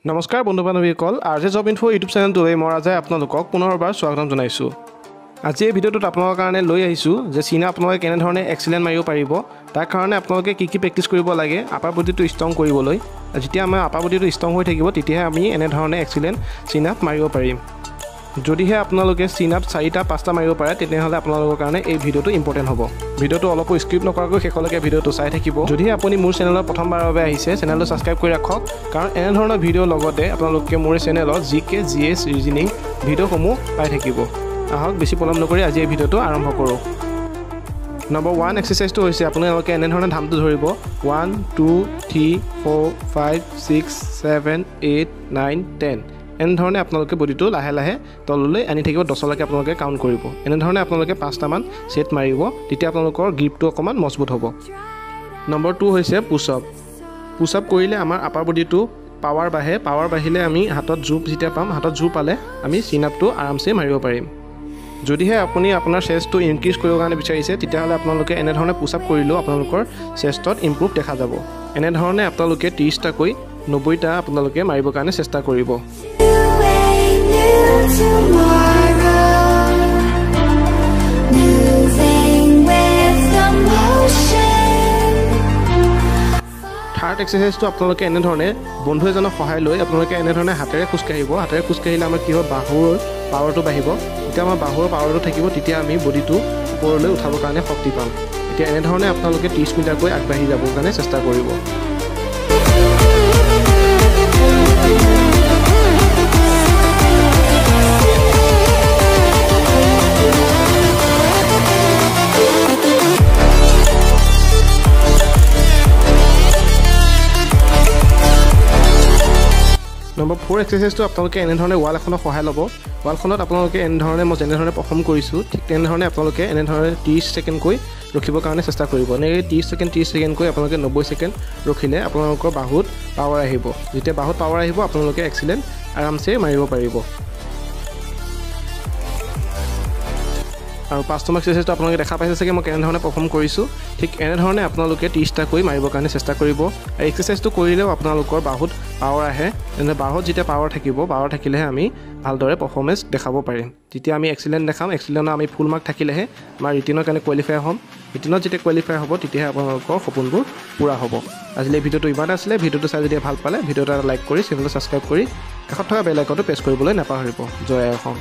নমস্কাৰ বন্ধু বান্ধৱীসকল RJ job info YouTube চেনেলটোলৈ মই আজি আপোনালোকক পুনৰবাৰ স্বাগতম জনাইছোঁ। আজি এই ভিডিঅ'টোত আপোনালোকৰ কাৰণে লৈ আহিছোঁ যে চিন আপ আপোনালোকে কেনেধৰণে এক্সিলেণ্ট মাৰিব পাৰিব, তাৰ কাৰণে আপোনালোকে কি প্ৰেক্টিছ কৰিব লাগে আপাৰ বডিটো ষ্ট্ৰং কৰিবলৈ। যেতিয়া আমাৰ আপাৰ বডিটো ষ্ট্ৰং হৈ থাকিব তেতিয়াহে আমি এনেধৰণে এক্সিলেণ্ট চিন আপ মাৰিব পাৰিম। যদিহে আপোনালোকে চিন আপ 4টা 5টা মাৰিব পাৰে তেতিয়াহ'লে আপোনালোকৰ কাৰণে এই ভিডিঅ'টো ইম্পৰ্টেণ্ট হ'ব। ভিডিঅ'টো অলপো স্কিপ নকৰাকৈ শেষলৈকে ভিডিঅ'টো চাই থাকিব। যদিহে আপুনি মোৰ চেনেলত প্ৰথমবাৰৰ বাবে আহিছে চেনেলটো ছাবস্ক্ৰাইব কৰি ৰাখক, কাৰণ এনেধৰণৰ ভিডিঅ'ৰ লগতে আপোনালোকে মোৰ চেনেলত জিকে জিএছ ৰিজনিং ভিডিঅ'সমূহ পাই থাকিব। আহক বেছি পলম নকৰি আজি এই ভিডিঅ'টো আৰম্ভ কৰোঁ। নম্বৰ 1 এক্সাৰচাইজটো হৈছে আপোনালোকে এনেধৰণে ধামটো ধৰিব 1 2 3 4 5 6 7 8 9 10। এনেধৰণে আপোনালোকে বডিটো লাহে লাহে তললৈ আনি থাকিব, 10লৈকে আপোনালোকে কাউণ্ট কৰিব। এনেধৰণে আপোনালোকে 5টামান ছেট মাৰিব, তেতিয়া আপোনালোকৰ গ্ৰিপটো অকণমান মজবুত হ'ব। নম্বৰ 2 হৈছে পুছ আপ। পুছ আপ কৰিলে আমাৰ আপাৰ বডিটো পাৱাৰ বাঢ়ে, পাৱাৰ বাঢ়িলে আমি হাতত জোৰ যেতিয়া পাম, হাতত জোৰ পালে আমি চিন আপটো আৰামছে মাৰিব পাৰিম। যদিহে আপুনি আপোনাৰ চেষ্টটো ইনক্ৰিজ কৰিবৰ কাৰণে বিচাৰিছে তেতিয়াহ'লে আপোনালোকে এনেধৰণে পুছ আপ কৰিলেও আপোনালোকৰ চেষ্টত ইম্প্ৰুভ দেখা যাব। এনেধৰণে আপোনালোকে 30টাকৈ 90টা আপোনালোকে মাৰিবৰ কাৰণে চেষ্টা কৰিব। থাৰ্ড এক্সাৰচাইজটো আপোনালোকে এনেধৰণে বন্ধু এজনক সহায় লৈ আপোনালোকে এনেধৰণে হাতেৰে খোজকাঢ়িব। হাতেৰে খোজকাঢ়িলে আমাৰ কি হয়, বাহুৰ পাৱাৰটো বাঢ়িব। যেতিয়া আমাৰ বাহুৰ পাৱাৰটো থাকিব তেতিয়া আমি বডিটো ওপৰলৈ উঠাবৰ কাৰণে শক্তি পাম। এতিয়া এনেধৰণে আপোনালোকে 30 মিটাৰকৈ আগবাঢ়ি যাবৰ কাৰণে চেষ্টা কৰিব। নম্বৰ 4 এক্সাৰচাইজটো আপোনালোকে এনেধৰণে ৱাল এখনৰ সহায় ল'ব। ৱালখনত আপোনালোকে এনেধৰণে মই যেনেধৰণে পাৰফৰ্ম কৰিছোঁ ঠিক তেনেধৰণে আপোনালোকে এনেধৰণে 30 ছেকেণ্ডকৈ ৰখিবৰ কাৰণে চেষ্টা কৰিব। এনেকৈ 30 ছেকেণ্ডকৈ আপোনালোকে 90 ছেকেণ্ড ৰখিলে আপোনালোকৰ বাহুত পাৱাৰ আহিব। যেতিয়া বাহুত পাৱাৰ আহিব আপোনালোকে এক্সিলেণ্ট আৰামছে মাৰিব পাৰিব। আৰু 5 নম্বৰ এক্সাৰচাইজটো আপোনালোকে দেখা পাইছে চাগে মই কেনেধৰণে পাৰফৰ্ম কৰিছোঁ। ঠিক এনেধৰণে আপোনালোকে 30টাকৈ মাৰিবৰ কাৰণে চেষ্টা কৰিব। আৰু এক্সাৰচাইজটো কৰিলেও আপোনালোকৰ বাহুত পাৱাৰ আহে। তেনে বাহুত যেতিয়া পাৱাৰ থাকিব, পাৱাৰ থাকিলেহে আমি ভালদৰে পাৰফৰ্মেঞ্চ দেখাব পাৰিম। যেতিয়া আমি এক্সিলেণ্ট দেখাম, এক্সিলেণ্টত আমি ফুল মাৰ্ক থাকিলেহে আমাৰ ৰিটিনৰ কাৰণে কোৱালিফাই হ'ম। ৰিটিনত যেতিয়া কোৱালিফাই হ'ব তেতিয়াহে আপোনালোকৰ সপোনবোৰ পূৰা হ'ব। আজিলৈ ভিডিঅ'টো ইমান আছিলে। ভিডিঅ'টো চাই যদি ভাল পালে ভিডিঅ'টো এটা লাইক কৰি চেনেলটো ছাবস্ক্ৰাইব কৰি কাষত থকা বেল আইকনটো প্ৰেছ কৰিবলৈ নাপাহৰিব। জয় অসম।